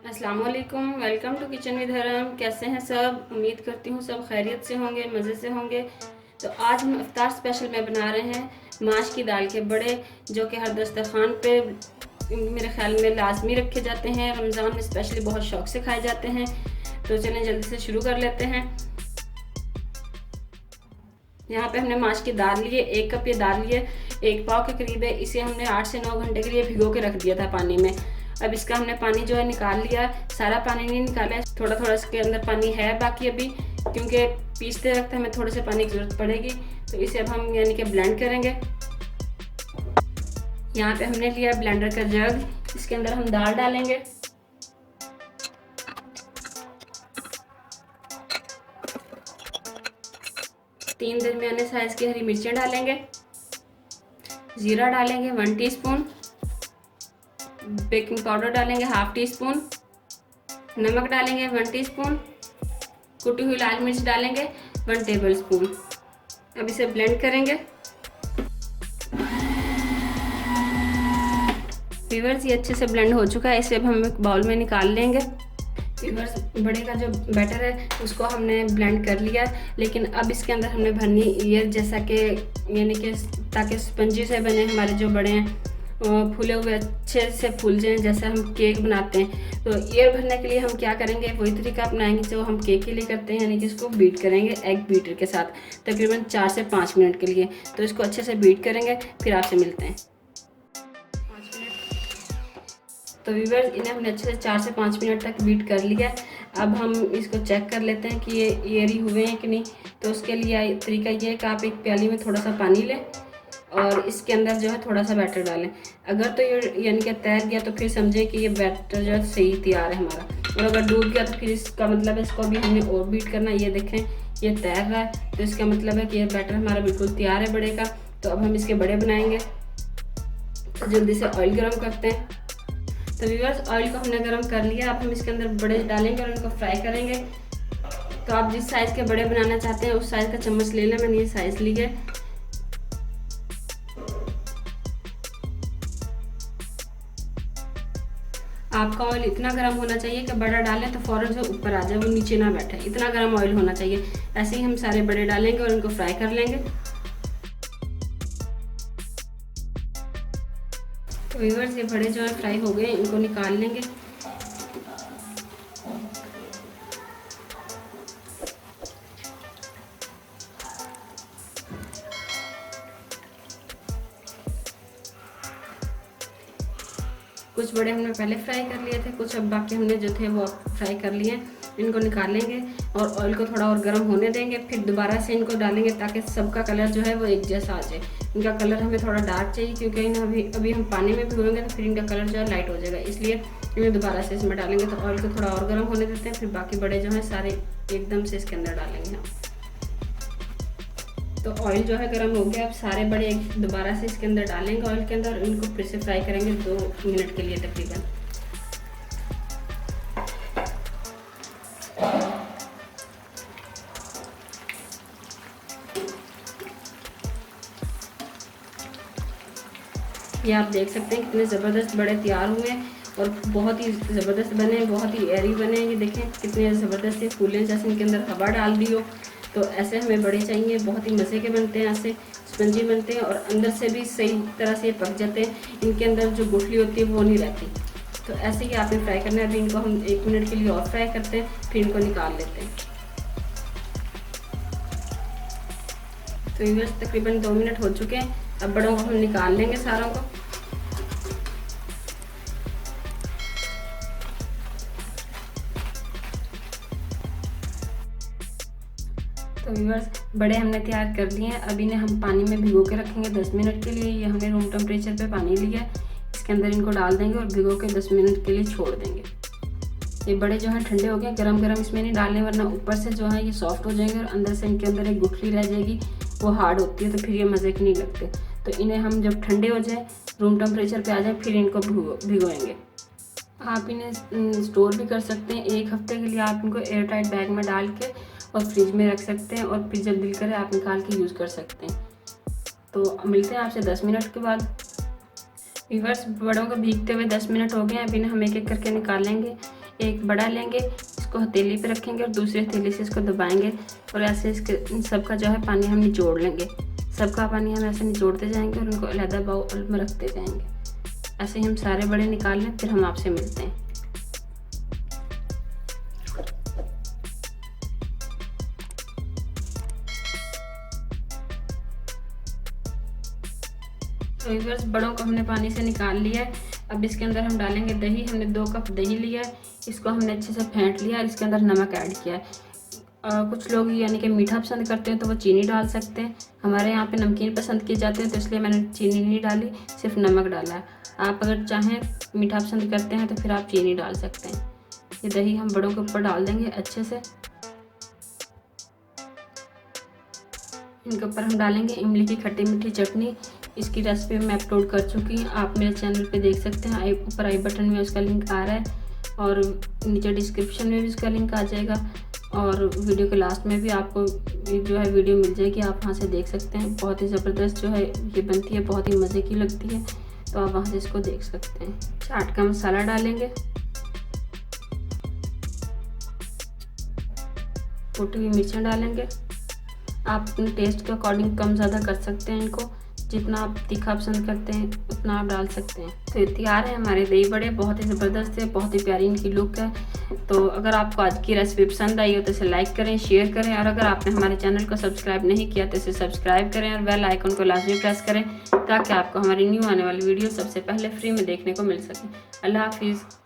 अस्सलाम वालेकुम। Welcome to kitchen with हरम। कैसे हैं सब? उम्मीद करती हूँ सब खैरियत से होंगे, मज़े से होंगे। तो आज हम इफ्तार स्पेशल में बना रहे हैं माश की दाल के बड़े, जो कि हर दस्तरखान पे मेरे ख्याल में लाजमी रखे जाते हैं। रमज़ान में स्पेशली बहुत शौक से खाए जाते हैं। तो चलें जल्दी से शुरू कर लेते हैं। यहाँ पे हमने माश की दाल लिए, 1 कप ये दाल लिए, 1 पाव के करीब है। इसे हमने 8 से 9 घंटे के लिए भिगो के रख दिया था पानी में। अब इसका हमने पानी जो है निकाल लिया। सारा पानी नहीं निकाला है, थोड़ा थोड़ा इसके अंदर पानी है बाकी अभी, क्योंकि पीसते वक्त हमें थोड़े से पानी की ज़रूरत पड़ेगी। तो इसे अब हम यानी कि ब्लेंड करेंगे। यहाँ पे हमने लिया ब्लेंडर का जग, इसके अंदर हम दाल डालेंगे। तीन दरमियाने साइज की हरी मिर्चें डालेंगे। जीरा डालेंगे 1 टीस्पून। बेकिंग पाउडर डालेंगे 1/2 टीस्पून। नमक डालेंगे 1 टीस्पून। कुटी हुई लाल मिर्च डालेंगे 1 टेबल स्पून। अब इसे ब्लेंड करेंगे। व्यूअर्स, ये अच्छे से ब्लेंड हो चुका है। इसे अब हम एक बाउल में निकाल लेंगे। व्यूअर्स, बड़े का जो बैटर है उसको हमने ब्लेंड कर लिया, लेकिन अब इसके अंदर हमने भरनी ईयर, जैसा कि यानी कि ताकि स्पंजी से बने हमारे जो बड़े हैं, फूले हुए अच्छे से फूल जाएं जैसे हम केक बनाते हैं। तो ईयर भरने के लिए हम क्या करेंगे, वही तरीका अपनाएंगे जो हम केक के लिए करते हैं, यानी कि इसको बीट करेंगे एग बीटर के साथ तकरीबन 4 से 5 मिनट के लिए। तो इसको अच्छे से बीट करेंगे, फिर आपसे मिलते हैं। तो व्यूअर्स, इन्हें हमने अच्छे से 4 से 5 मिनट तक बीट कर लिया। अब हम इसको चेक कर लेते हैं कि ये ईयरी हुए हैं कि नहीं। तो उसके लिए तरीका ये है कि आप एक प्याली में थोड़ा सा पानी लें और इसके अंदर जो है थोड़ा सा बैटर डालें। अगर तो ये यानी कि तैर गया तो फिर समझें कि ये बैटर जो है सही तैयार है हमारा, और अगर डूब गया तो फिर इसका मतलब है इसको भी हमने और बीट करना। ये देखें, ये तैर रहा है, तो इसका मतलब है कि ये बैटर हमारा बिल्कुल तैयार है बड़े का। तो अब हम इसके बड़े बनाएंगे। तो जल्दी से ऑयल गर्म करते हैं। तो व्यूअर्स, ऑयल को हमने गर्म कर लिया। अब हम इसके अंदर बड़े डालेंगे और इनको फ्राई करेंगे। तो आप जिस साइज़ के बड़े बनाना चाहते हैं उस साइज़ का चम्मच ले लें। मैंने ये साइज़ ली है। आपका ऑयल इतना गर्म होना चाहिए कि बड़ा डालें तो फ़ौरन से ऊपर आ जाए, वो नीचे ना बैठे। इतना गर्म ऑयल होना चाहिए। ऐसे ही हम सारे बड़े डालेंगे और इनको फ्राई कर लेंगे। तो व्यूअर्स, ये बड़े जो है फ्राई हो गए, इनको निकाल लेंगे। कुछ बड़े हमने पहले फ्राई कर लिए थे, कुछ अब बाकी हमने जो थे वो फ्राई कर लिए। इनको निकालेंगे और ऑयल को थोड़ा और गर्म होने देंगे। फिर दोबारा से इनको डालेंगे ताकि सबका कलर जो है वो एक जैसा आ जाए। इनका कलर हमें थोड़ा डार्क चाहिए, क्योंकि इन्हें अभी हम पानी में भिगोएंगे तो फिर इनका कलर जो है लाइट हो जाएगा, इसलिए इन्हें दोबारा से इसमें डालेंगे। तो ऑयल को थोड़ा और गर्म होने देते हैं। फिर बाकी बड़े जो हैं सारे एकदम से इसके अंदर डालेंगे हम। तो ऑयल जो है गर्म हो गया। अब सारे बड़े दोबारा से इसके अंदर डालेंगे ऑयल के अंदर। इनको फिर से फ्राई करेंगे 2 मिनट के लिए तकरीबन। ये आप देख सकते हैं कितने ज़बरदस्त बड़े तैयार हुए हैं और बहुत ही ज़बरदस्त बने, बहुत ही एयरी बने। ये देखें कितने ज़बरदस्त ये फूले, जैसे इनके अंदर हवा डाल दी हो। तो ऐसे हमें बड़े चाहिए, बहुत ही मज़े के बनते हैं, ऐसे स्पंजी बनते हैं और अंदर से भी सही तरह से पक जाते हैं। इनके अंदर जो गुठली होती है वो नहीं रहती। तो ऐसे ही आपने फ्राई करना है। अभी इनको हम 1 मिनट के लिए और फ्राई करते हैं, फिर इनको निकाल लेते हैं। तो ये तकरीबन 2 मिनट हो चुके हैं। अब बड़ों को हम निकाल लेंगे सारों को। तो व्यूअर्स, बड़े हमने तैयार कर लिए हैं। अभी इन्हें हम पानी में भिगो के रखेंगे 10 मिनट के लिए। ये हमने रूम टेम्परेचर पे पानी लिया है, इसके अंदर इनको डाल देंगे और भिगो के 10 मिनट के लिए छोड़ देंगे। ये बड़े जो हैं ठंडे हो गए, गरम गरम इसमें नहीं डालने, वरना ऊपर से जो है ये सॉफ्ट हो जाएंगे और अंदर से इनके अंदर एक गुठली रह जाएगी, वो हार्ड होती है, तो फिर ये मज़े के नहीं लगते। तो इन्हें हम जब ठंडे हो जाए, रूम टेम्परेचर पे आ जाए, फिर इनको भिगोएंगे। आप इन्हें स्टोर भी कर सकते हैं 1 हफ्ते के लिए। आप इनको एयर टाइट बैग में डाल के और फ्रिज में रख सकते हैं, और फिर जब दिल करे आप निकाल के यूज़ कर सकते हैं। तो मिलते हैं आपसे 10 मिनट के बाद। व्यूअर्स, बड़ों को भीगते हुए 10 मिनट हो गए हैं। अब इन्हें हम एक एक करके निकालेंगे। एक बड़ा लेंगे, इसको हथेली पे रखेंगे और दूसरी हथेली से इसको दबाएंगे और ऐसे इसके इन सबका जो है पानी हम निचोड़ लेंगे। सबका पानी हम ऐसे निचोड़ते जाएंगे और उनको अलहदा बाउल में रखते जाएंगे। ऐसे ही हम सारे बड़े निकाल लें, फिर हम आपसे मिलते हैं। तो व्यूअर्स, बड़ों को हमने पानी से निकाल लिया है। अब इसके अंदर हम डालेंगे दही। हमने 2 कप दही लिया है, इसको हमने अच्छे से फेंट लिया और इसके अंदर नमक ऐड किया है। कुछ लोग यानी कि मीठा पसंद करते हैं तो वो चीनी डाल सकते हैं। हमारे यहाँ पे नमकीन पसंद किए जाते हैं तो इसलिए मैंने चीनी नहीं डाली, सिर्फ नमक डाला है। आप अगर चाहें मीठा पसंद करते हैं तो फिर आप चीनी डाल सकते हैं। ये दही हम बड़ों के ऊपर डाल देंगे अच्छे से। इनके ऊपर हम डालेंगे इमली की खट्टी मीठी चटनी। इसकी रेसिपी मैं अपलोड कर चुकी हूँ, आप मेरे चैनल पे देख सकते हैं। ऊपर आई बटन में उसका लिंक आ रहा है और नीचे डिस्क्रिप्शन में भी उसका लिंक आ जाएगा और वीडियो के लास्ट में भी आपको जो है वीडियो मिल जाएगी, आप वहाँ से देख सकते हैं। बहुत ही ज़बरदस्त जो है ये बनती है, बहुत ही मज़े की लगती है, तो आप वहाँ से इसको देख सकते हैं। चाट का मसाला डालेंगे, कुटी हुई मिर्चें डालेंगे। आप अपने टेस्ट के अकॉर्डिंग कम ज़्यादा कर सकते हैं इनको, जितना आप तीखा पसंद करते हैं उतना आप डाल सकते हैं। तो तैयार है हमारे दही बड़े, बहुत ही ज़बरदस्त है, बहुत ही प्यारी इनकी लुक है। तो अगर आपको आज की रेसिपी पसंद आई हो तो इसे लाइक करें, शेयर करें और अगर आपने हमारे चैनल को सब्सक्राइब नहीं किया तो इसे सब्सक्राइब करें और बेल आइकन को लाजमी प्रेस करें ताकि आपको हमारी न्यू आने वाली वीडियो सबसे पहले फ्री में देखने को मिल सके। अल्लाह हाफिज़।